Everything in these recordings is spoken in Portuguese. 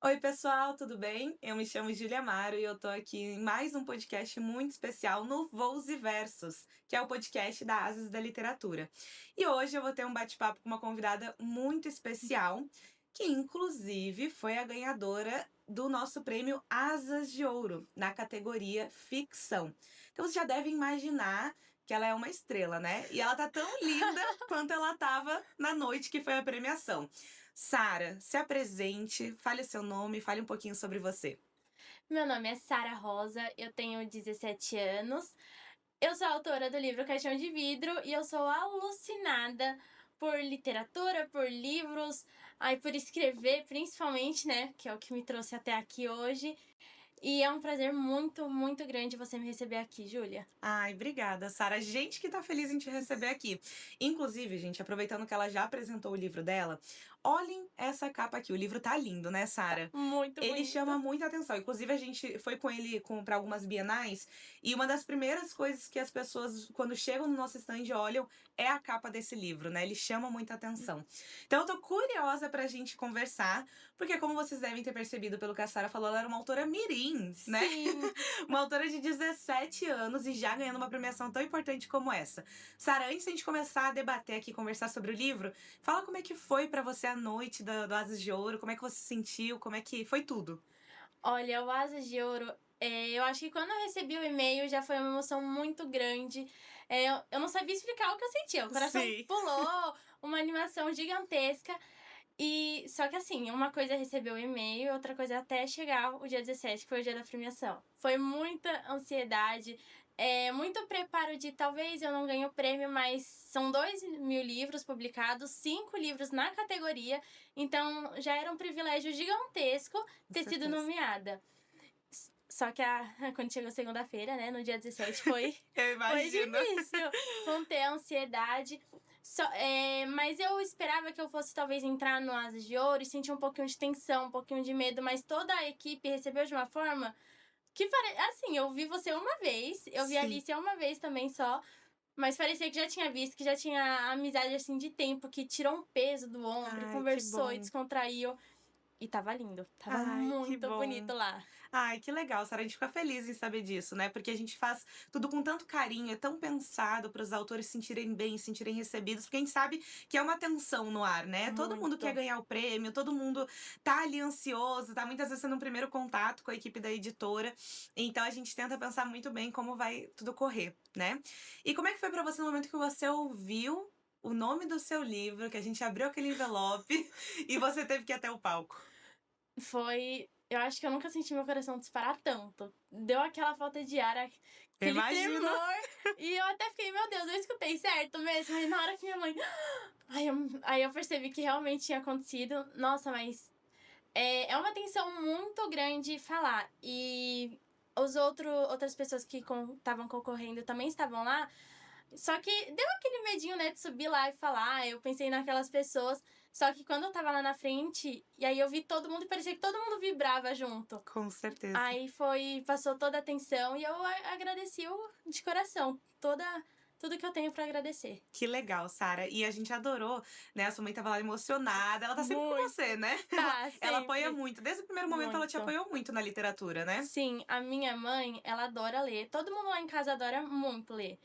Oi, pessoal, tudo bem? Eu me chamo Júlia Amaro e eu tô aqui em mais um podcast muito especial no Voos e Versos, que é o podcast da Asas da Literatura. E hoje eu vou ter um bate-papo com uma convidada muito especial, que inclusive foi a ganhadora do nosso prêmio Asas de Ouro, na categoria Ficção. Então você já deve imaginar que ela é uma estrela, né? E ela tá tão linda quanto ela tava na noite que foi a premiação. Sara, se apresente, fale o seu nome, fale um pouquinho sobre você. Meu nome é Sara Rosa, eu tenho 17 anos. Eu sou autora do livro Caixão de Vidro e eu sou alucinada por literatura, por livros, por escrever principalmente, né, que é o que me trouxe até aqui hoje. E é um prazer muito, muito grande você me receber aqui, Júlia. Ai, obrigada, Sara. Gente que tá feliz em te receber aqui. Inclusive, gente, aproveitando que ela já apresentou o livro dela, olhem essa capa aqui. O livro tá lindo, né, Sara? Muito Ele chama bonito. muita atenção. Inclusive, a gente foi com ele para algumas bienais e uma das primeiras coisas que as pessoas, quando chegam no nosso stand, olham é a capa desse livro, né? Ele chama muita atenção. Então, eu tô curiosa pra gente conversar, porque como vocês devem ter percebido pelo que a Sara falou, ela era uma autora mirim, né? Sim. Uma autora de 17 anos e já ganhando uma premiação tão importante como essa. Sara, antes de a gente começar a debater aqui, conversar sobre o livro, fala como é que foi pra você a noite do Asas de Ouro, como é que você se sentiu, como é que foi tudo. Olha, o Asas de Ouro, eu acho que quando eu recebi o e-mail já foi uma emoção muito grande. Eu não sabia explicar o que eu sentia. O coração Sim. pulou, uma animação gigantesca. E só que assim, uma coisa é receber o e-mail, outra coisa é até chegar o dia 17, que foi o dia da premiação. Foi muita ansiedade, muito preparo de talvez eu não ganhe o prêmio, mas são 2.000 livros publicados, 5 livros na categoria, então já era um privilégio gigantesco Com ter sido certeza. nomeada. Só que quando chegou segunda-feira, né, no dia 17, Eu foi imagino. difícil conter a ansiedade. Mas eu esperava que eu fosse talvez entrar no Asas de Ouro e sentir um pouquinho de tensão, um pouquinho de medo, mas toda a equipe recebeu de uma forma que assim, eu vi você uma vez, eu vi a Sim. Alicia uma vez também só, mas parecia que já tinha visto, que já tinha amizade assim de tempo, que tirou um peso do ombro, e Ai, que conversou e bom. descontraiu. E tava lindo, tava Ai, que muito bom. bonito lá. Ai, que legal, Sara. A gente fica feliz em saber disso, né? Porque a gente faz tudo com tanto carinho, é tão pensado para os autores se sentirem bem, se sentirem recebidos, porque a gente sabe que é uma tensão no ar, né? Todo mundo quer Muito. ganhar o prêmio, todo mundo tá ali ansioso, tá muitas vezes sendo um primeiro contato com a equipe da editora. Então a gente tenta pensar muito bem como vai tudo correr, né? E como é que foi para você no momento que você ouviu o nome do seu livro, que a gente abriu aquele envelope e você teve que ir até o palco? Eu acho que eu nunca senti meu coração disparar tanto. Deu aquela falta de ar, Eu aquele imagino. tremor. E eu até fiquei, meu Deus, eu escutei certo mesmo. Aí na hora que minha mãe. Aí eu percebi que realmente tinha acontecido. Nossa, mas é uma tensão muito grande falar. E outras pessoas que estavam concorrendo também estavam lá. Só que deu aquele medinho, né, de subir lá e falar. Eu pensei naquelas pessoas. Só que quando eu tava lá na frente, e aí eu vi todo mundo e parecia que todo mundo vibrava junto. Com certeza. Aí passou toda a atenção e eu agradeci de coração. Tudo que eu tenho pra agradecer. Que legal, Sara. E a gente adorou, né? A sua mãe estava lá emocionada. Ela tá sempre com você, Muito. né? Tá, Ela apoia sempre. muito. Desde o primeiro momento ela te Muito. apoiou muito na literatura, né? Sim, a minha mãe, ela adora ler. Todo mundo lá em casa adora muito ler.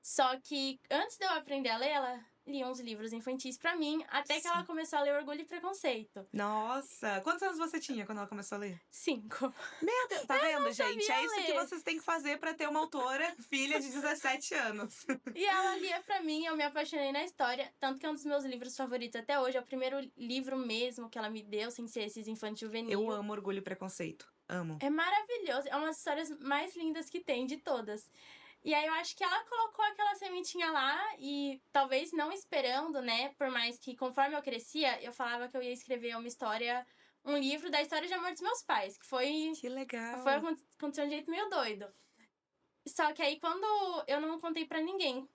Só que antes de eu aprender a ler, ela lia uns livros infantis pra mim, até que ela Sim. começou a ler Orgulho e Preconceito. Nossa! Quantos anos você tinha quando ela começou a ler? 5. Meu Deus! Tá vendo, gente? É Sabia isso que ler. vocês têm que fazer pra ter uma autora, filha de 17 anos. E ela lia pra mim, eu me apaixonei na história. Tanto que é um dos meus livros favoritos até hoje. É o primeiro livro mesmo que ela me deu, sem ser esses infantil Eu juvenil. amo Orgulho e Preconceito. Amo. É maravilhoso. É uma das histórias mais lindas que tem de todas. E aí eu acho que ela colocou aquela sementinha lá e talvez não esperando, né? Por mais que conforme eu crescia, eu falava que eu ia escrever uma história, um livro da história de amor dos meus pais, que Que legal. aconteceu de um jeito meio doido. Só que aí quando eu não contei pra ninguém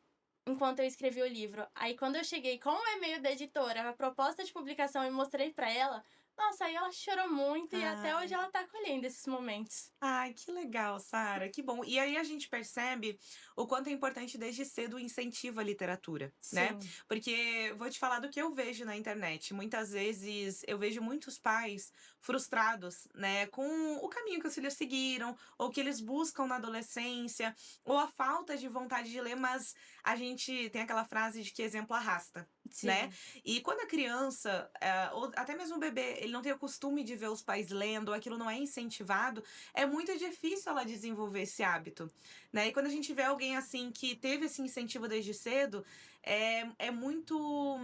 enquanto eu escrevi o livro, aí quando eu cheguei com o e-mail da editora, a proposta de publicação e mostrei pra ela, Nossa, aí ela chorou muito e até Ai. hoje ela tá colhendo esses momentos. Ai, que legal, Sara, que bom. E aí a gente percebe o quanto é importante desde cedo o incentivo à literatura, né? Sim, Porque vou te falar do que eu vejo na internet. Muitas vezes eu vejo muitos pais frustrados, né, com o caminho que os filhos seguiram, ou que eles buscam na adolescência, ou a falta de vontade de ler, mas a gente tem aquela frase de que exemplo arrasta. Né? sim. E quando a criança, ou até mesmo o bebê, ele não tem o costume de ver os pais lendo, ou aquilo não é incentivado, é muito difícil ela desenvolver esse hábito, né? E quando a gente vê alguém assim que teve esse incentivo desde cedo, é muito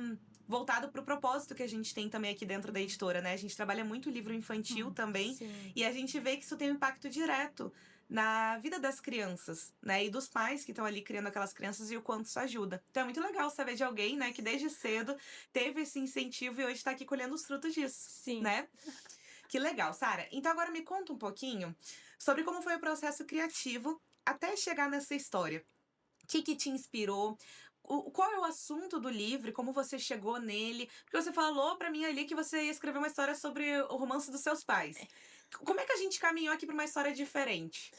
voltado para o propósito que a gente tem também aqui dentro da editora, né? A gente trabalha muito livro infantil também, Sim. e a gente vê que isso tem um impacto direto na vida das crianças, né? E dos pais que estão ali criando aquelas crianças e o quanto isso ajuda. Então é muito legal saber de alguém, né, que desde cedo teve esse incentivo e hoje está aqui colhendo os frutos disso, Sim. né? Que legal, Sara. Então agora me conta um pouquinho sobre como foi o processo criativo até chegar nessa história. O que que te inspirou? Qual é o assunto do livro? E como você chegou nele? Porque você falou pra mim ali que você ia escrever uma história sobre o romance dos seus pais. Como é que a gente caminhou aqui pra uma história diferente?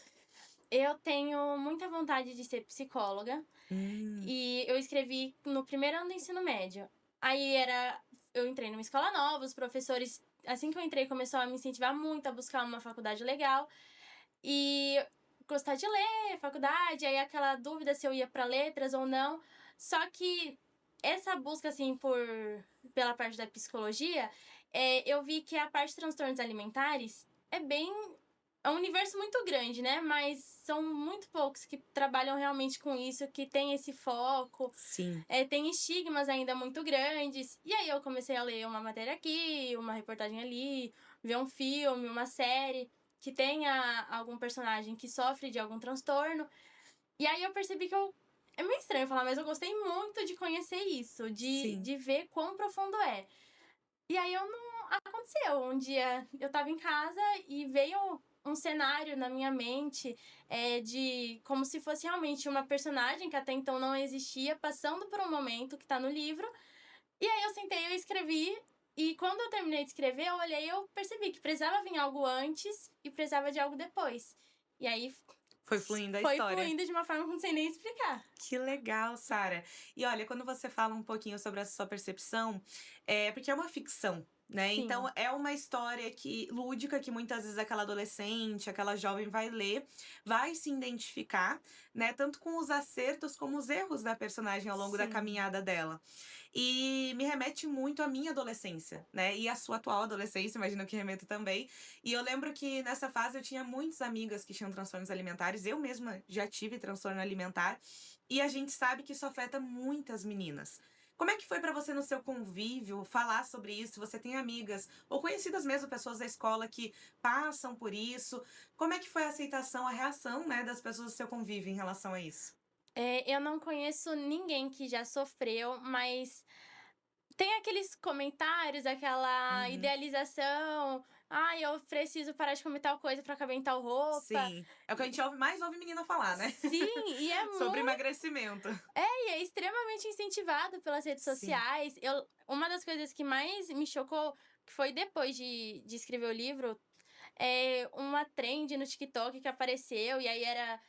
Eu tenho muita vontade de ser psicóloga Hum, e eu escrevi no primeiro ano do ensino médio. Aí era. Eu entrei numa escola nova, os professores, assim que eu entrei, começou a me incentivar muito a buscar uma faculdade legal e gostar de ler, faculdade, aí aquela dúvida se eu ia para letras ou não. Só que essa busca, assim, pela parte da psicologia, eu vi que a parte de transtornos alimentares é bem. É um universo muito grande, né? Mas são muito poucos que trabalham realmente com isso, que tem esse foco. sim. Tem estigmas ainda muito grandes. E aí eu comecei a ler uma matéria aqui, uma reportagem ali, ver um filme, uma série que tenha algum personagem que sofre de algum transtorno. E aí eu percebi que eu. É meio estranho falar, mas eu gostei muito de conhecer isso, Sim. de ver quão profundo é. E aí eu não. Aconteceu. Um dia eu tava em casa e veio um cenário na minha mente de como se fosse realmente uma personagem que até então não existia, passando por um momento que tá no livro. E aí eu sentei, eu escrevi. E quando eu terminei de escrever, eu olhei e eu percebi que precisava vir algo antes e precisava de algo depois. E aí Foi fluindo a foi história. fluindo de uma forma que eu não sei nem explicar. Que legal, Sara. E olha, quando você fala um pouquinho sobre essa sua percepção, é porque é uma ficção, né? Sim, Então é uma história que lúdica que muitas vezes aquela adolescente, aquela jovem vai ler, vai se identificar, né, tanto com os acertos como os erros da personagem ao longo da sim, caminhada dela. E me remete muito à minha adolescência, né? E à sua atual adolescência, imagino que remeta também. E eu lembro que nessa fase eu tinha muitas amigas que tinham transtornos alimentares, eu mesma já tive transtorno alimentar. E a gente sabe que isso afeta muitas meninas. Como é que foi pra você no seu convívio falar sobre isso? Você tem amigas ou conhecidas mesmo, pessoas da escola que passam por isso? Como é que foi a aceitação, a reação, né, das pessoas do seu convívio em relação a isso? eu não conheço ninguém que já sofreu, mas tem aqueles comentários, aquela Uhum. idealização. Ai, eu preciso parar de comer tal coisa pra caber em tal roupa. Sim. É o que a E- gente mais ouve menina falar, né? sim, e é Sobre muito. emagrecimento. E é extremamente incentivado pelas redes Sim. sociais. Uma das coisas que mais me chocou, que foi depois de escrever o livro, uma trend no TikTok que apareceu, e aí era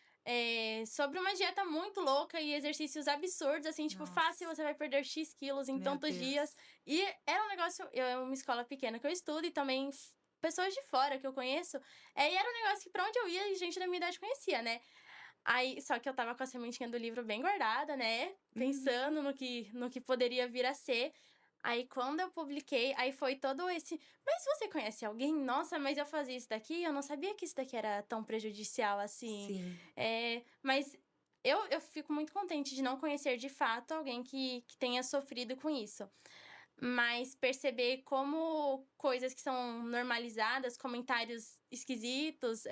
sobre uma dieta muito louca e exercícios absurdos, assim, tipo, fácil, Nossa, você vai perder X quilos em meu tantos dias. Deus. E era um negócio, é uma escola pequena que eu estudo e também pessoas de fora que eu conheço. E era um negócio que pra onde eu ia, gente da minha idade conhecia, né? Aí, só que eu tava com a sementinha do livro bem guardada, né? Uhum. Pensando no que poderia vir a ser. Aí, quando eu publiquei, aí foi todo esse. Mas você conhece alguém? Nossa, mas eu fazia isso daqui? Eu não sabia que isso daqui era tão prejudicial assim. Sim. Mas eu fico muito contente de não conhecer de fato alguém que tenha sofrido com isso. Mas perceber como coisas que são normalizadas, comentários esquisitos,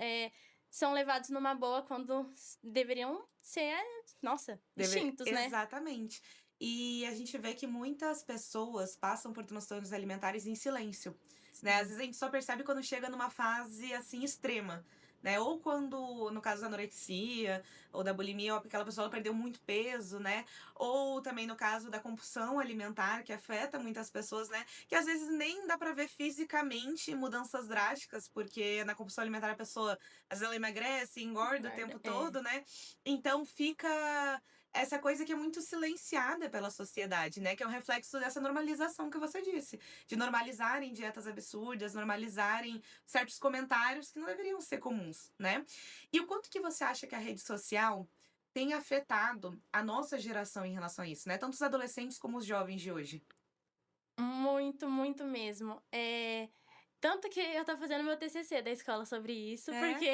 são levados numa boa quando deveriam ser, nossa, extintos, né? Exatamente. E a gente vê que muitas pessoas passam por transtornos alimentares em silêncio, né? Às Sim. vezes a gente só percebe quando chega numa fase, assim, extrema, né? Ou quando, no caso da anorexia ou da bulimia, aquela pessoa ela perdeu muito peso, né? Ou também no caso da compulsão alimentar, que afeta muitas pessoas, né? Que às vezes nem dá pra ver fisicamente mudanças drásticas, porque na compulsão alimentar a pessoa, às vezes ela emagrece, engorda o Guarda, tempo todo, né? Então fica essa coisa que é muito silenciada pela sociedade, né? Que é um reflexo dessa normalização que você disse. De normalizarem dietas absurdas, normalizarem certos comentários que não deveriam ser comuns, né? E o quanto que você acha que a rede social tem afetado a nossa geração em relação a isso, né? Tanto os adolescentes como os jovens de hoje. Muito, muito mesmo. Tanto que eu tô fazendo meu TCC da escola sobre isso, É? porque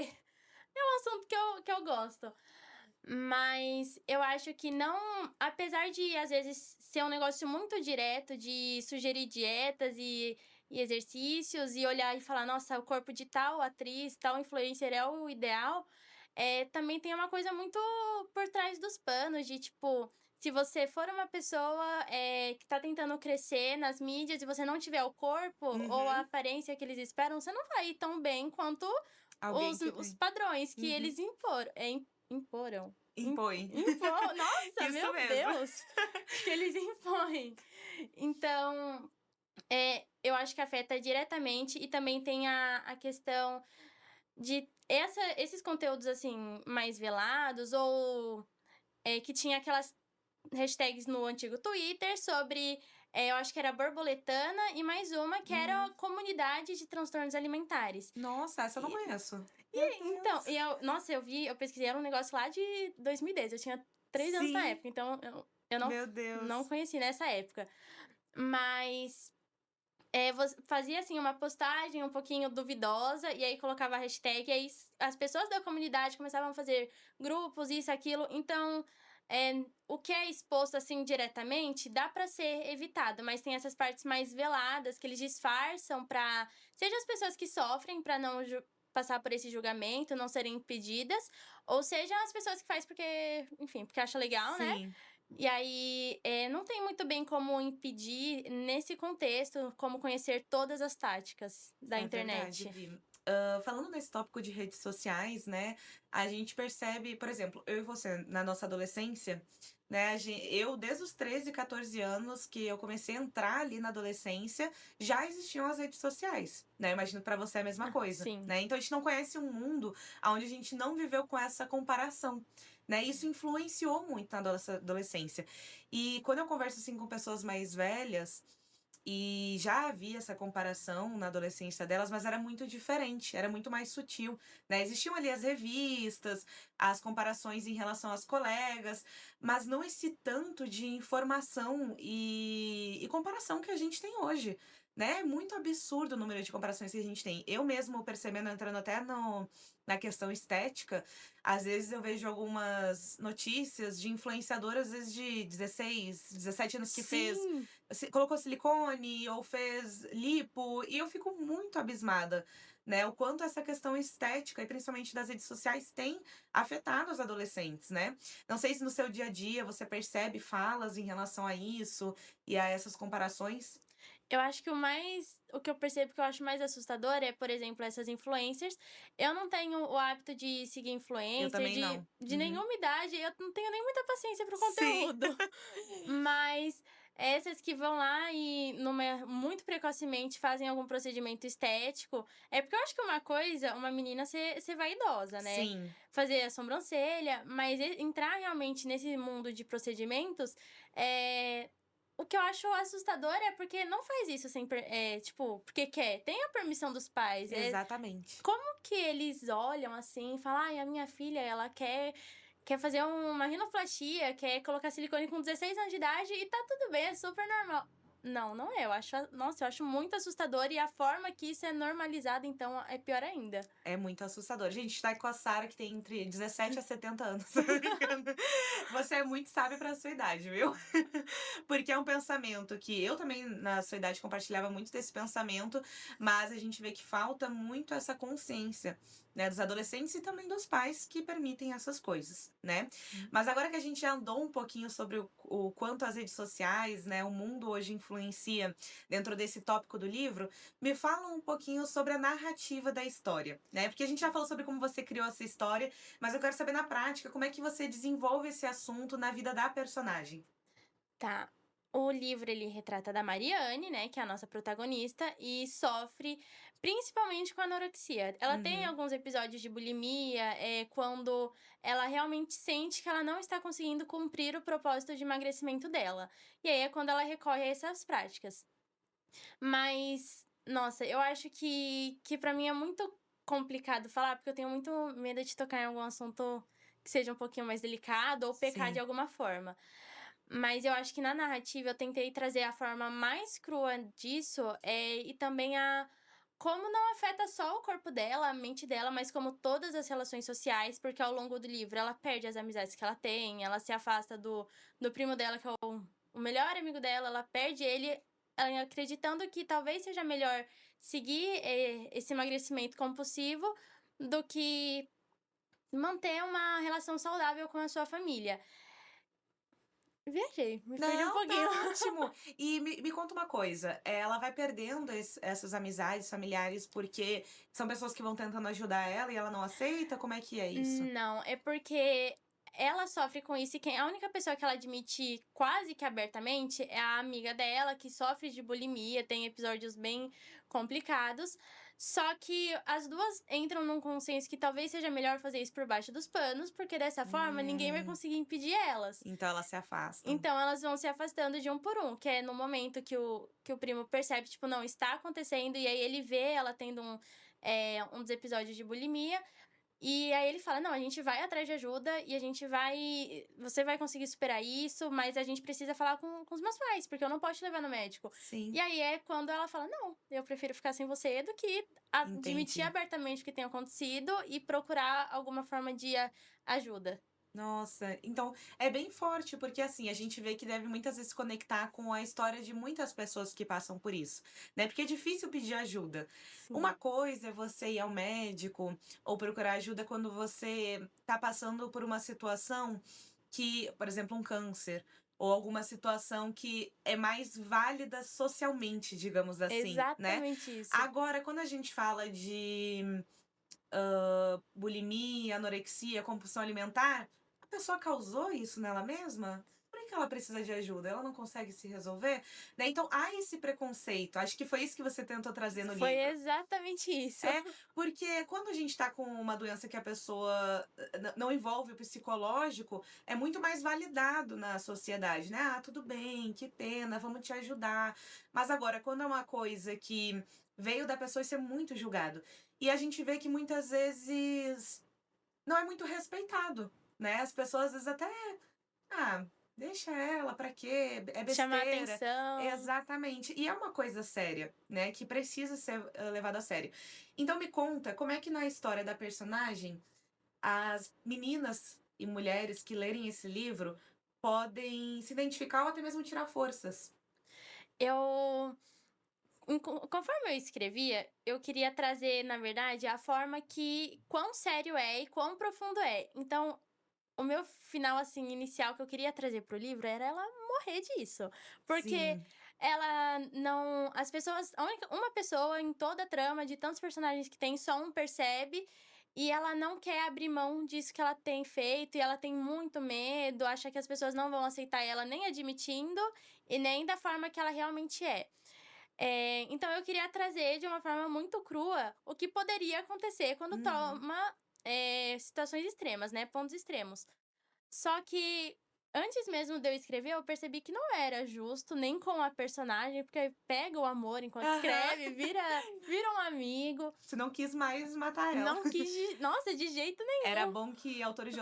é um assunto que eu gosto. Mas eu acho que não, apesar de às vezes ser um negócio muito direto, de sugerir dietas e exercícios e olhar e falar, nossa, o corpo de tal atriz, tal influencer é o ideal, também tem uma coisa muito por trás dos panos, de tipo, se você for uma pessoa que tá tentando crescer nas mídias e você não tiver o corpo ou a Uhum. aparência que eles esperam, você não vai ir tão bem quanto Alguém os, que os tem. padrões que Uhum. eles imporam. Impõe. Nossa, Isso meu mesmo. Deus! Que eles impõem. Então, eu acho que afeta diretamente e também tem a questão de esses conteúdos, assim, mais velados ou que tinha aquelas hashtags no antigo Twitter sobre, eu acho que era borboletana e mais uma que era a Hum. comunidade de transtornos alimentares. Nossa, essa eu não E conheço. Meu então, Deus. nossa, eu pesquisei, era um negócio lá de 2010, eu tinha 3 anos na Sim. época, então eu Meu não Deus. conheci nessa época. Mas, fazia, assim, uma postagem um pouquinho duvidosa, e aí colocava a hashtag, e aí as pessoas da comunidade começavam a fazer grupos, isso, aquilo. Então, o que é exposto, assim, diretamente, dá pra ser evitado, mas tem essas partes mais veladas, que eles disfarçam pra... Seja as pessoas que sofrem pra não passar por esse julgamento, não serem impedidas, ou seja as pessoas que faz porque, enfim, porque acha legal, né? Sim, E aí, não tem muito bem como impedir nesse contexto, como conhecer todas as táticas da é verdade, internet. Vi. Falando nesse tópico de redes sociais, né, a gente percebe, por exemplo, eu e você, na nossa adolescência, né, eu desde os 13, 14 anos que eu comecei a entrar ali na adolescência, já existiam as redes sociais, né, imagino pra você é a mesma Ah, coisa, sim. né, então a gente não conhece um mundo onde a gente não viveu com essa comparação, né, isso influenciou muito na nossa adolescência. E quando eu converso, assim, com pessoas mais velhas, e já havia essa comparação na adolescência delas, mas era muito diferente, era muito mais sutil, né? Existiam ali as revistas, as comparações em relação às colegas, mas não esse tanto de informação e comparação que a gente tem hoje, né? É muito absurdo o número de comparações que a gente tem. Eu mesmo percebendo, entrando até na questão estética, às vezes eu vejo algumas notícias de influenciadoras, às vezes de 16, 17 anos que fez Sim! colocou silicone ou fez lipo, e eu fico muito abismada, né, o quanto essa questão estética, e principalmente das redes sociais, tem afetado os adolescentes, né. Não sei se no seu dia a dia você percebe falas em relação a isso e a essas comparações? Eu acho que o que eu percebo que eu acho mais assustador é, por exemplo, essas influencers. Eu não tenho o hábito de seguir Eu influencer também não. de Uhum. nenhuma idade, eu não tenho nem muita paciência pro Sim. conteúdo. Mas essas que vão lá e muito precocemente fazem algum procedimento estético, é porque eu acho que uma coisa, uma menina ser vaidosa, né? Sim, Fazer a sobrancelha, mas entrar realmente nesse mundo de procedimentos, é, o que eu acho assustador é porque não faz isso sem, tipo, porque quer. Tem a permissão dos pais. exatamente. Como que eles olham assim e falam, ai, a minha filha, ela quer fazer uma rinoplastia, quer colocar silicone com 16 anos de idade e tá tudo bem, é super normal. Não, não é. Nossa, eu acho muito assustador e a forma que isso é normalizado, então, é pior ainda. É muito assustador. Gente, tá com a Sara, que tem entre 17 a 70 anos. Tô brincando. Você é muito sábia pra sua idade, viu? Porque é um pensamento que eu também, na sua idade, compartilhava muito desse pensamento, mas a gente vê que falta muito essa consciência, né, dos adolescentes e também dos pais que permitem essas coisas, né. Hum. Mas agora que a gente já andou um pouquinho sobre o quanto as redes sociais, né, o mundo hoje influencia dentro desse tópico do livro, me fala um pouquinho sobre a narrativa da história, né, porque a gente já falou sobre como você criou essa história, mas eu quero saber na prática como é que você desenvolve esse assunto na vida da personagem. Tá. O livro ele retrata da Mariane, né, que é a nossa protagonista, e sofre principalmente com anorexia. Ela tem Uhum. alguns episódios de bulimia, quando ela realmente sente que ela não está conseguindo cumprir o propósito de emagrecimento dela. E aí é quando ela recorre a essas práticas. Mas, nossa, eu acho que para mim é muito complicado falar, porque eu tenho muito medo de tocar em algum assunto que seja um pouquinho mais delicado ou pecar de Sim. alguma forma. Mas eu acho que na narrativa eu tentei trazer a forma mais crua disso, e também a como não afeta só o corpo dela, a mente dela, mas como todas as relações sociais, porque ao longo do livro ela perde as amizades que ela tem, ela se afasta do primo dela, que é o melhor amigo dela, ela perde ele, acreditando que talvez seja melhor seguir, esse emagrecimento compulsivo do que manter uma relação saudável com a sua família. Viajei, me perdi um Não, tá pouquinho. ótimo. E me conta uma coisa, ela vai perdendo essas amizades familiares porque são pessoas que vão tentando ajudar ela e ela não aceita? Como é que é isso? Não, é porque ela sofre com isso e a única pessoa que ela admite quase que abertamente é a amiga dela, que sofre de bulimia, tem episódios bem complicados. Só que as duas entram num consenso que talvez seja melhor fazer isso por baixo dos panos, porque dessa forma ninguém vai Hum, conseguir impedir elas. então elas se afastam. Então elas vão se afastando de um por um, que é no momento que o primo percebe, tipo, não, está acontecendo, e aí ele vê ela tendo um dos episódios de bulimia. E aí ele fala: "Não, a gente vai atrás de ajuda e a gente vai você vai conseguir superar isso, mas a gente precisa falar com os meus pais, porque eu não posso te levar no médico". E Sim, aí é quando ela fala: "Não, eu prefiro ficar sem você do que admitir entendi. abertamente o que tem acontecido e procurar alguma forma de ajuda". Nossa, então é bem forte, porque assim, a gente vê que deve muitas vezes conectar com a história de muitas pessoas que passam por isso, né? Porque é difícil pedir ajuda. Uma Sim. coisa é você ir ao médico ou procurar ajuda quando você tá passando por uma situação que, por exemplo, um câncer, ou alguma situação que é mais válida socialmente, digamos assim, né? Exatamente isso. Agora, quando a gente fala de bulimia, anorexia, compulsão alimentar, a pessoa causou isso nela mesma? Por que ela precisa de ajuda? Ela não consegue se resolver? Né, então há esse preconceito, acho que foi isso que você tentou trazer no Foi livro. exatamente isso. É, porque quando a gente tá com uma doença que a pessoa não envolve o psicológico, é muito mais validado na sociedade, né? "Ah, tudo bem, que pena, vamos te ajudar". Mas agora, quando é uma coisa que veio da pessoa, isso é muito julgado. E a gente vê que muitas vezes não é muito respeitado, né? As pessoas às vezes até ah, deixa ela, pra quê? É Chamar besteira. atenção. Exatamente. E é uma coisa séria, né, que precisa ser, levada a sério. Então me conta, como é que na história da personagem, as meninas e mulheres que lerem esse livro podem se identificar ou até mesmo tirar forças? Eu conforme eu escrevia, eu queria trazer, na verdade, a forma que quão sério é e quão profundo é. Então, o meu final, assim, inicial que eu queria trazer pro livro era ela morrer disso. Porque Sim. ela não. As pessoas. Uma pessoa em toda a trama, de tantos personagens que tem, só um percebe. E ela não quer abrir mão disso que ela tem feito, e ela tem muito medo, acha que as pessoas não vão aceitar ela nem admitindo, e nem da forma que ela realmente é. Então eu queria trazer de uma forma muito crua o que poderia acontecer quando Uhum. toma, situações extremas, né, pontos extremos. Só que antes mesmo de eu escrever, eu percebi que não era justo nem com a personagem, porque pega o amor enquanto Aham. escreve, vira um amigo, Você não quis mais matar ela. não quis nossa, de jeito Era nenhum. bom que autores de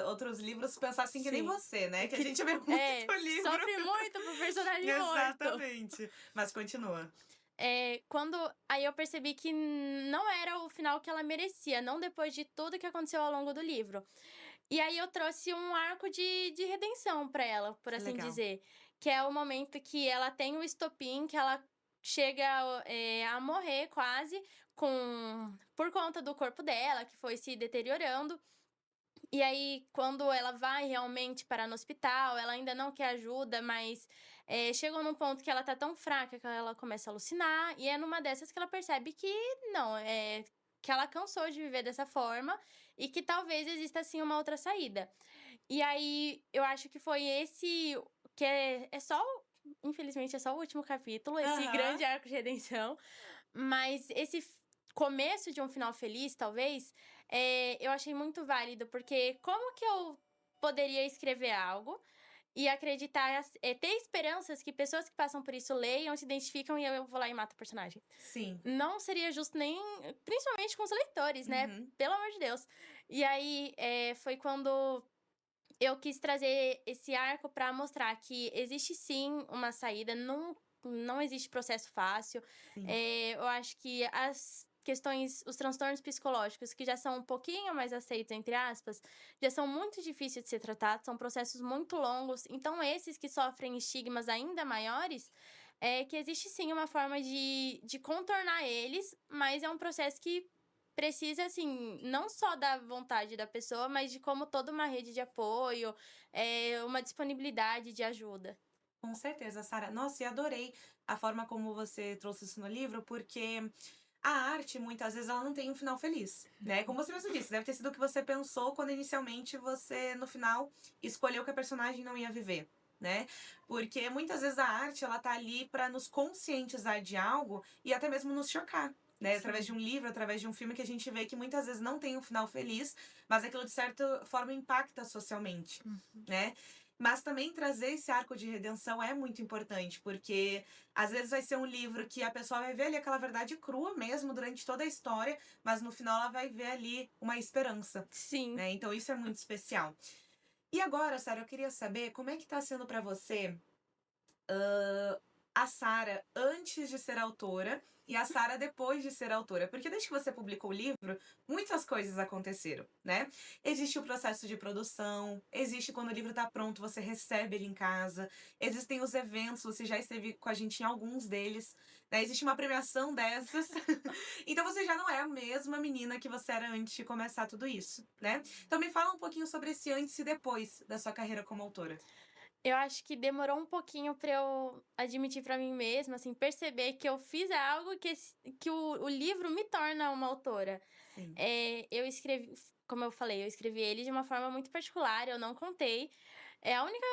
outros livros pensassem que nem Sim, você, né, eu que a gente vê muito livro. sofre muito pro personagem morto. Exatamente. Mas continua. Quando aí eu percebi que não era o final que ela merecia, não depois de tudo que aconteceu ao longo do livro. E aí eu trouxe um arco de redenção pra ela, por Que assim legal. dizer, que é o momento que ela tem o estopim, que ela chega a morrer quase por conta do corpo dela, que foi se deteriorando. E aí, quando ela vai realmente parar no hospital, ela ainda não quer ajuda, mas chegou num ponto que ela tá tão fraca que ela começa a alucinar. E é numa dessas que ela percebe que não, que ela cansou de viver dessa forma e que talvez exista sim uma outra saída. E aí, eu acho que foi esse que é só, infelizmente, é só o último capítulo, esse Aham. grande arco de redenção. Mas esse começo de um final feliz, talvez, eu achei muito válido, porque como que eu poderia escrever algo e acreditar, ter esperanças que pessoas que passam por isso leiam, se identificam e eu vou lá e mato o personagem? Sim. Não seria justo nem, principalmente com os leitores, né? Uhum. Pelo amor de Deus. E aí, foi quando eu quis trazer esse arco pra mostrar que existe sim uma saída, não existe processo fácil. Sim. Eu acho que as questões, os transtornos psicológicos, que já são um pouquinho mais aceitos, entre aspas, já são muito difíceis de ser tratados, são processos muito longos. Então, esses que sofrem estigmas ainda maiores, que existe sim uma forma de contornar eles, mas é um processo que precisa, assim, não só da vontade da pessoa, mas de como toda uma rede de apoio, uma disponibilidade de ajuda. Com certeza, Sara. Nossa, e adorei a forma como você trouxe isso no livro, porque a arte, muitas vezes, ela não tem um final feliz, né? Como você mesmo disse, deve ter sido o que você pensou quando inicialmente você, no final, escolheu que a personagem não ia viver, né? Porque muitas vezes a arte, ela tá ali pra nos conscientizar de algo e até mesmo nos chocar. Né, através de Sim. um livro, através de um filme que a gente vê que muitas vezes não tem um final feliz, mas aquilo de certa forma impacta socialmente, Uhum. né? Mas também trazer esse arco de redenção é muito importante, porque às vezes vai ser um livro que a pessoa vai ver ali aquela verdade crua mesmo durante toda a história, mas no final ela vai ver ali uma esperança, Sim. né? Então isso é muito especial. E agora, Sara, eu queria saber como é que tá sendo pra você a Sara antes de ser autora e a Sara depois de ser autora. Porque desde que você publicou o livro, muitas coisas aconteceram, né? Existe o processo de produção, existe quando o livro tá pronto, você recebe ele em casa, existem os eventos, você já esteve com a gente em alguns deles, né? Existe uma premiação dessas. Então você já não é a mesma menina que você era antes de começar tudo isso, né? Então me fala um pouquinho sobre esse antes e depois da sua carreira como autora. Eu acho que demorou um pouquinho pra eu admitir pra mim mesma, assim, perceber que eu fiz algo que o livro me torna uma autora. Sim. Eu escrevi, como eu falei, eu escrevi ele de uma forma muito particular, eu não contei. É a única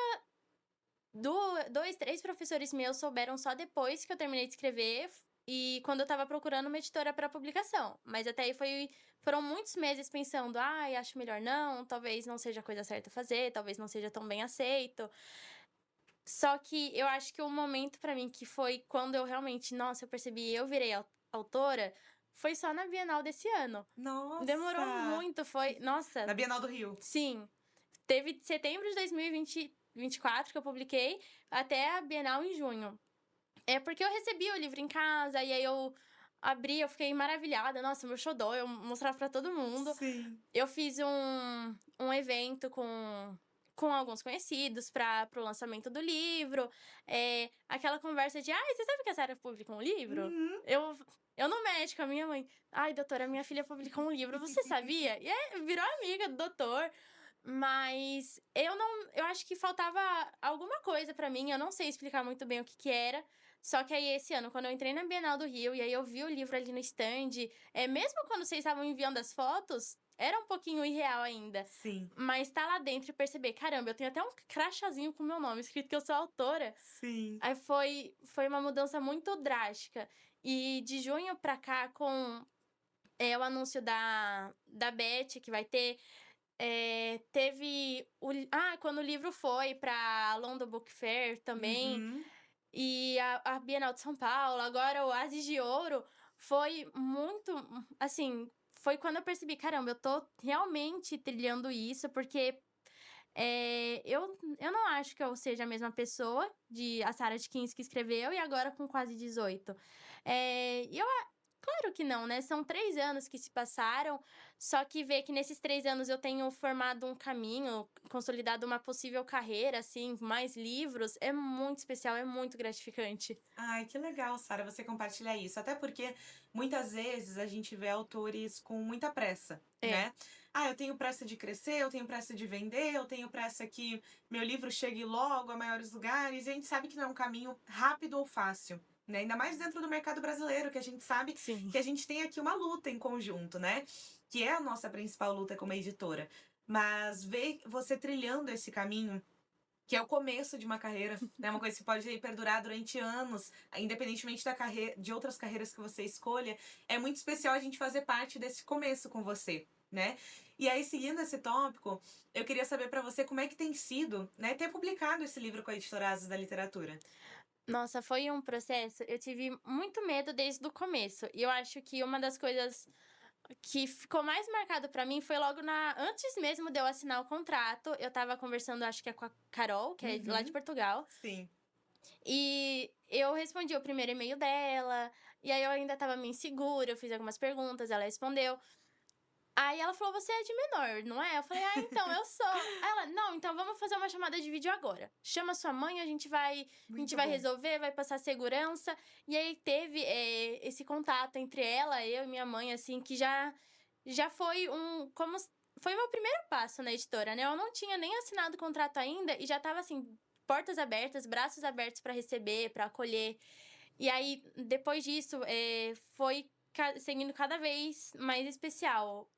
dois, três professores meus souberam só depois que eu terminei de escrever e quando eu tava procurando uma editora para publicação. Mas até aí foram muitos meses pensando, ai, acho melhor não, talvez não seja a coisa certa a fazer, talvez não seja tão bem aceito. Só que eu acho que o momento pra mim que foi quando eu realmente, nossa, eu percebi, eu virei autora, foi só na Bienal desse ano. Demorou Nossa! muito, foi, nossa, Na Bienal do Rio. sim. Teve de setembro de 2024 que eu publiquei, até a Bienal em junho. É porque eu recebi o livro em casa, e aí eu abri, eu fiquei maravilhada. Nossa, meu xodó, eu mostrava pra todo mundo. Sim. Eu fiz um evento com alguns conhecidos pro lançamento do livro. Aquela conversa de, ai, você sabe que a Sarah publicou um livro? Uhum. Eu no médico, a minha mãe, ai, doutora, minha filha publicou um livro, você sabia? E virou amiga do doutor. Mas eu acho que faltava alguma coisa pra mim, eu não sei explicar muito bem o que que era. Só que aí esse ano, quando eu entrei na Bienal do Rio, e aí eu vi o livro ali no stand, mesmo quando vocês estavam enviando as fotos, era um pouquinho irreal ainda. Sim. Mas tá lá dentro e perceber, caramba, eu tenho até um crachazinho com meu nome, escrito que eu sou autora. Sim. Aí foi uma mudança muito drástica. E de junho pra cá, com o anúncio da Beth, que vai ter, teve quando o livro foi pra London Book Fair também, Uhum. e a Bienal de São Paulo, agora o Ases de Ouro, foi muito, assim, foi quando eu percebi, caramba, eu tô realmente trilhando isso, porque eu não acho que eu seja a mesma pessoa a Sarah de 15 que escreveu e agora com quase 18. E eu Claro que não, né? São 3 anos que se passaram, só que ver que nesses 3 anos eu tenho formado um caminho, consolidado uma possível carreira, assim, mais livros, é muito especial, é muito gratificante. Ai, que legal, Sara, você compartilhar isso. Até porque muitas vezes a gente vê autores com muita pressa, É, né? Ah, eu tenho pressa de crescer, eu tenho pressa de vender, eu tenho pressa que meu livro chegue logo a maiores lugares. E a gente sabe que não é um caminho rápido ou fácil, né? Ainda mais dentro do mercado brasileiro, que a gente sabe sim. que a gente tem aqui uma luta em conjunto, né? Que é a nossa principal luta como editora. Mas ver você trilhando esse caminho que é o começo de uma carreira, né? Uma coisa que pode aí perdurar durante anos, independentemente da carreira, de outras carreiras que você escolha. É muito especial a gente fazer parte desse começo com você, né? E aí, seguindo esse tópico, eu queria saber pra você como é que tem sido, né, ter publicado esse livro com a Editora Asas da Literatura. Nossa, foi um processo, eu tive muito medo desde o começo. E eu acho que uma das coisas que ficou mais marcado pra mim foi logo na antes mesmo de eu assinar o contrato, eu estava conversando, acho que é com a Carol, que é lá de Uhum, Portugal, sim. e eu respondi o primeiro e-mail dela, e aí eu ainda estava meio insegura, eu fiz algumas perguntas, ela respondeu. Aí ela falou: "Você é de menor, não é?" Eu falei: "Ah, então, eu sou". Aí ela: "Não, então vamos fazer uma chamada de vídeo agora. Chama sua mãe, a gente Muito vai bom. resolver, vai passar segurança". E aí teve, esse contato entre ela, eu e minha mãe, assim, que já foi um como s foi o meu primeiro passo na editora, né, eu não tinha nem assinado o contrato ainda e já estava, assim, portas abertas, braços abertos para receber, para acolher. E aí, depois disso, foi seguindo cada vez mais especial.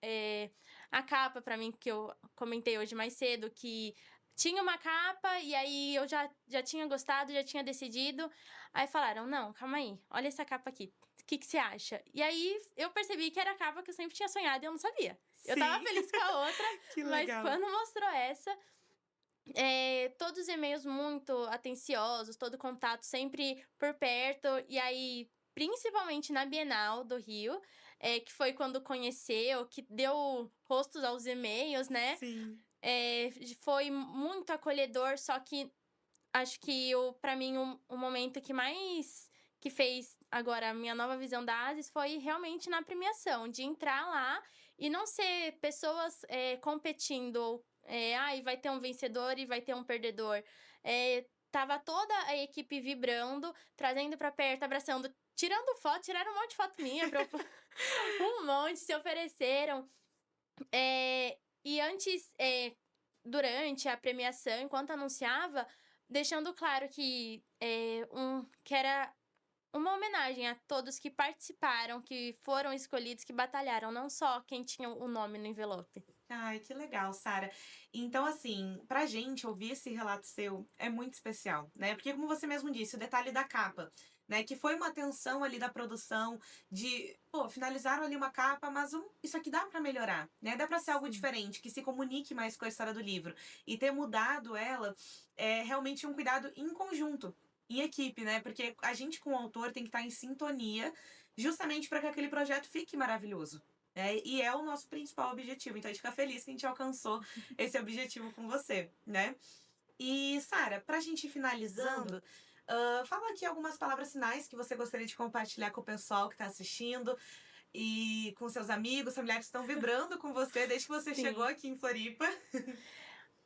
A capa, pra mim, que eu comentei hoje mais cedo, que tinha uma capa e aí eu já tinha gostado, já tinha decidido. Aí falaram: "Não, calma aí, olha essa capa aqui, o que que você acha?". E aí eu percebi que era a capa que eu sempre tinha sonhado e eu não sabia. Eu estava Sim, feliz com a outra, que mas legal. quando mostrou essa, todos os e-mails muito atenciosos, todo contato sempre por perto. E aí, principalmente na Bienal do Rio, que foi quando conheceu, que deu rostos aos e-mails, né? Sim. Foi muito acolhedor, só que acho que para mim o momento que mais que fez agora a minha nova visão da Asis foi realmente na premiação, de entrar lá e não ser pessoas competindo, ai, vai ter um vencedor e vai ter um perdedor. Tava toda a equipe vibrando, trazendo pra perto, abraçando, tirando foto, tiraram um monte de foto minha pra eu um monte, se ofereceram. E antes, durante a premiação, enquanto anunciava, deixando claro que, que era uma homenagem a todos que participaram, que foram escolhidos, que batalharam, não só quem tinha o nome no envelope. Ai, que legal, Sara. Então, assim, pra gente ouvir esse relato seu é muito especial, né? Porque, como você mesmo disse, o detalhe da capa, né? Que foi uma atenção ali da produção de, pô, finalizaram ali uma capa, mas isso aqui dá pra melhorar, né? Dá pra ser algo Sim. diferente, que se comunique mais com a história do livro. E ter mudado ela é realmente um cuidado em conjunto, em equipe, né? Porque a gente, com o autor, tem que estar em sintonia justamente para que aquele projeto fique maravilhoso. E é o nosso principal objetivo. Então a gente fica feliz que a gente alcançou esse objetivo com você, né? E, Sara, pra gente ir finalizando, fala aqui algumas palavras finais que você gostaria de compartilhar com o pessoal que tá assistindo e com seus amigos, familiares que estão vibrando com você desde que você chegou Sim. aqui em Floripa.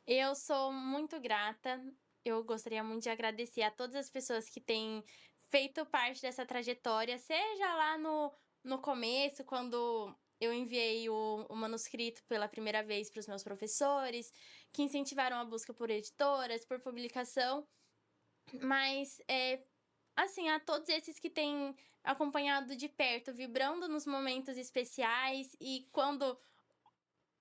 Eu sou muito grata. Eu gostaria muito de agradecer a todas as pessoas que têm feito parte dessa trajetória, seja lá no começo, quando eu enviei o manuscrito pela primeira vez para os meus professores, que incentivaram a busca por editoras, por publicação, mas assim, a todos esses que têm acompanhado de perto, vibrando nos momentos especiais e quando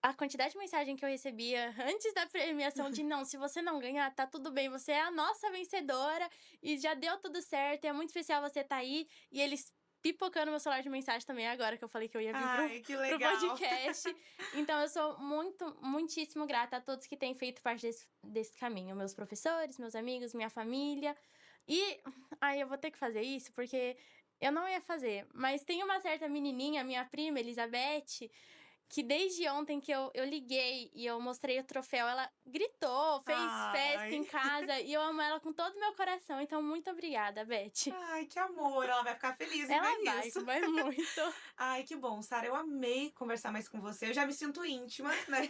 a quantidade de mensagem que eu recebia antes da premiação de: "Não, se você não ganhar, tá tudo bem, você é a nossa vencedora e já deu tudo certo, é muito especial você tá aí", e eles pipocando meu celular de mensagem também agora que eu falei que eu ia vir pro Ai, que pro legal! podcast. Então eu sou muito, muitíssimo grata a todos que têm feito parte desse caminho, meus professores, meus amigos, minha família. E, ai, eu vou ter que fazer isso, porque eu não ia fazer, mas tem uma certa menininha, minha prima Elizabeth, que desde ontem que eu liguei e eu mostrei o troféu, ela gritou, fez festa Ai. em casa e eu amo ela com todo o meu coração. Então, muito obrigada, Beth. Ai, que amor. Ela vai ficar feliz em Ela ver isso. vai muito. Ai, que bom, Sara. Eu amei conversar mais com você. Eu já me sinto íntima, né?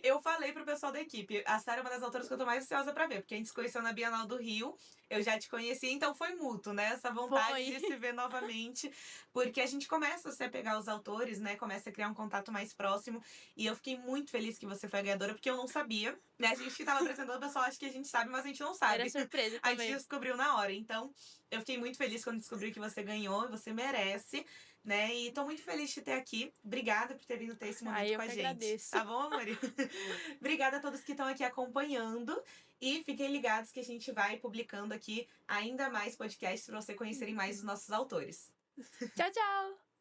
Eu falei pro pessoal da equipe. A Sara é uma das autoras que eu tô mais ansiosa pra ver, porque a gente se conheceu na Bienal do Rio. Eu já te conheci, então foi mútuo, né? Essa vontade Foi. de se ver novamente. Porque a gente começa a se apegar aos autores, né? Começa a criar um contato mais próximo. E eu fiquei muito feliz que você foi a ganhadora, porque eu não sabia. Né? A gente tava apresentando, o pessoal acha que a gente sabe, mas a gente não sabe. Era surpresa A gente também. descobriu na hora. Então, eu fiquei muito feliz quando descobri que você ganhou. Você merece, né? E tô muito feliz de te ter aqui. Obrigada por ter vindo ter esse momento Eu com a que gente. agradeço. Tá bom, amore? Obrigada a todos que estão aqui acompanhando. E fiquem ligados que a gente vai publicando aqui ainda mais podcasts para você conhecerem mais os nossos autores. Tchau, tchau!